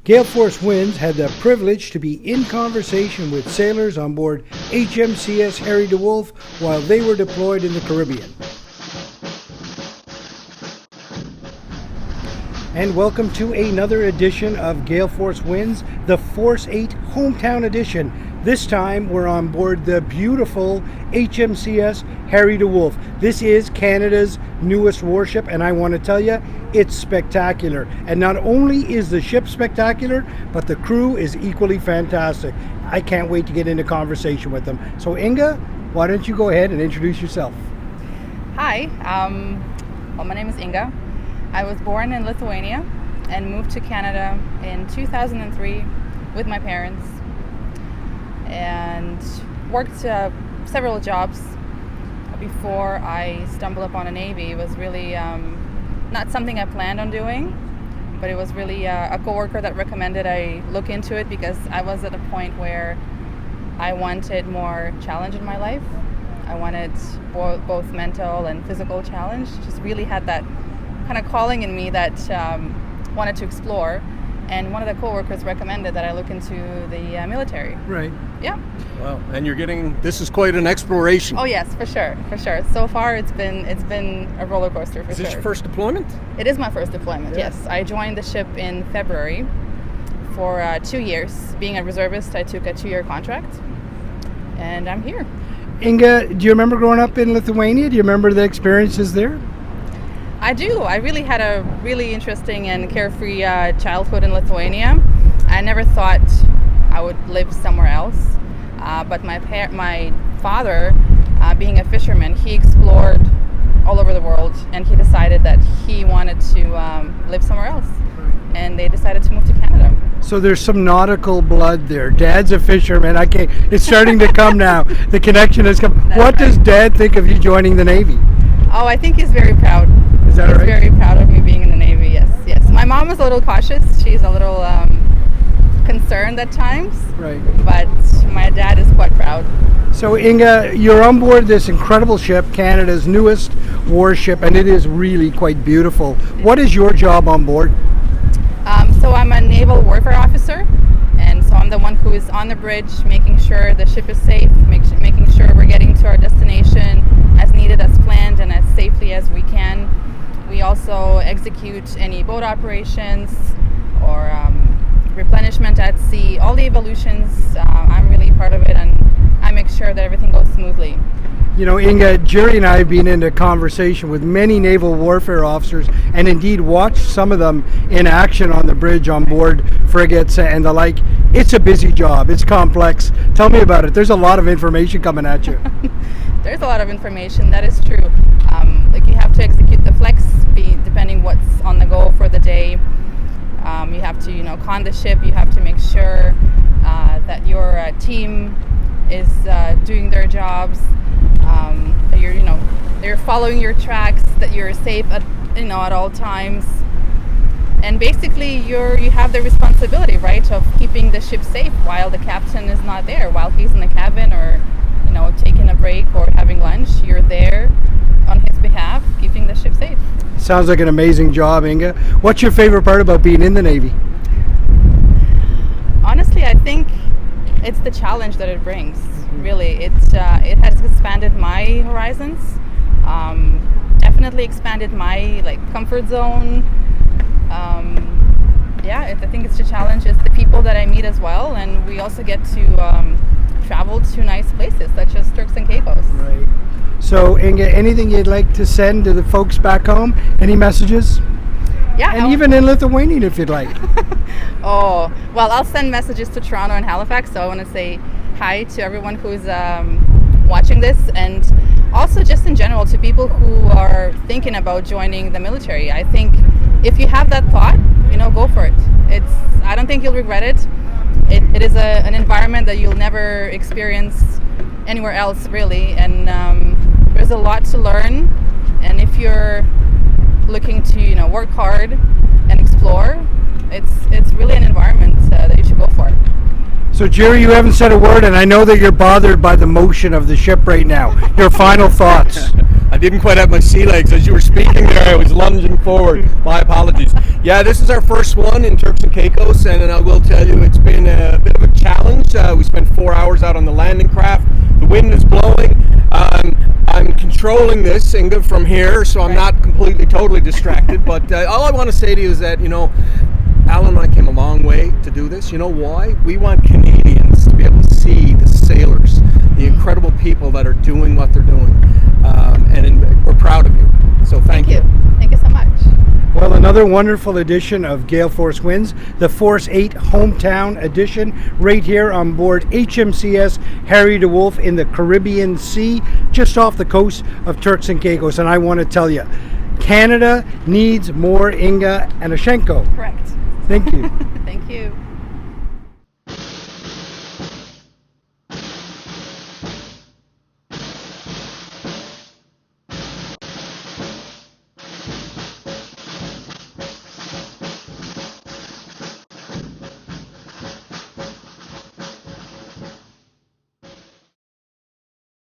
Gale Force Winds had the privilege to be in conversation with sailors on board HMCS Harry DeWolf while they were deployed in the Caribbean. And welcome to another edition of Gale Force Winds, the Force-8-Home-Town edition. This time we're on board the beautiful HMCS Harry DeWolf. This is Canada's newest warship, and I want to tell you, it's spectacular. And not only is the ship spectacular, but the crew is equally fantastic. I can't wait to get into conversation with them. So Inga, why don't you go ahead and introduce yourself? Hi, my name is Inga. I was born in Lithuania and moved to Canada in 2003 with my parents and worked several jobs before I stumbled upon a Navy. It was really not something I planned on doing, but it was really a coworker that recommended I look into it because I was at a point where I wanted more challenge in my life. I wanted both mental and physical challenge. Just really had that kind of calling in me that wanted to explore, and one of the coworkers recommended that I look into the military. Right. Yeah. Wow. And this is quite an exploration. Oh yes, for sure. So far it's been a roller coaster for Is sure. this your first deployment? It is my first deployment. Yeah. Yes. I joined the ship in February for 2 years. Being a reservist, I took a 2-year contract, and I'm here. Inga, do you remember growing up in Lithuania? Do you remember the experiences there? I do. I really had a really interesting and carefree childhood in Lithuania. I never thought I would live somewhere else. But my father, being a fisherman, he explored all over the world, and he decided that he wanted to live somewhere else. And they decided to move to Canada. So there's some nautical blood there. Dad's a fisherman. It's starting to come now. The connection has come. What does Dad think of you joining the Navy? Oh, I think he's very proud. Is that right? He's very proud of me being in the Navy, yes. My mom was a little cautious. She's a little concerned at times. Right. But my dad is quite proud. So Inga, you're on board this incredible ship, Canada's newest warship, and it is really quite beautiful. What is your job on board? So I'm a naval warfare officer, and so I'm the one who is on the bridge, making sure the ship is safe, making sure we're getting to our destination as needed, as planned, and as safely as we can. We also execute any boat operations or replenishment at sea. All the evolutions, I'm really part of it, and I make sure that everything goes smoothly. You know, Inga, Jerry and I have been into conversation with many naval warfare officers and indeed watched some of them in action on the bridge on board frigates and the like. It's a busy job. It's complex. Tell me about it. There's a lot of information coming at you. There's a lot of information. That is true. You have to execute the flex depending what's on the go for the day. You have to, con the ship. You have to make sure that your team is doing their jobs. That you're following your tracks. That you're safe at all times. And basically, you have the responsibility, right, of keeping the ship safe while the captain is not there, while he's in the cabin or taking a break or having lunch. You're there on his behalf, keeping the ship safe. Sounds like an amazing job, Inga. What's your favorite part about being in the Navy? Honestly, I think it's the challenge that it brings. Really, it has expanded my horizons. Definitely expanded my comfort zone. I think it's the challenge. It's the people that I meet as well, and we also get to travel to nice places such as Turks and Caicos. Right. So, Inga, anything you'd like to send to the folks back home? Any messages? Yeah. And even in Lithuanian, if you'd like. Oh, well, I'll send messages to Toronto and Halifax, so I want to say hi to everyone who's watching this, and also just in general to people who are thinking about joining the military. I think if you have that thought, go for it. I don't think you'll regret it. It is an environment that you'll never experience anywhere else, really, and there's a lot to learn. And if you're looking to work hard and explore, it's really an environment that you should go for. So Jerry, you haven't said a word, and I know that you're bothered by the motion of the ship right now. Your final thoughts? I didn't quite have my sea legs. As you were speaking there, I was lunging forward. My apologies. Yeah, this is our first one in Turks and Caicos, and I will tell you it's been a bit of a challenge. We spent 4 hours out on the landing craft. The wind is blowing. I'm controlling this, Inga, from here, so I'm not completely, totally distracted. But all I want to say to you is that, Alan and I came a long way to do this. You know why? We want Canadians to be able to see the sailors, the incredible people that are doing what they're doing. And we're proud of you. So thank you. Thank you so much. Well, another wonderful edition of Gale Force Winds, the Force-8 Hometown edition, right here on board HMCS Harry DeWolf in the Caribbean Sea, just off the coast of Turks and Caicos. And I want to tell you, Canada needs more Inga Anuscenko. Correct. Thank you. Thank you.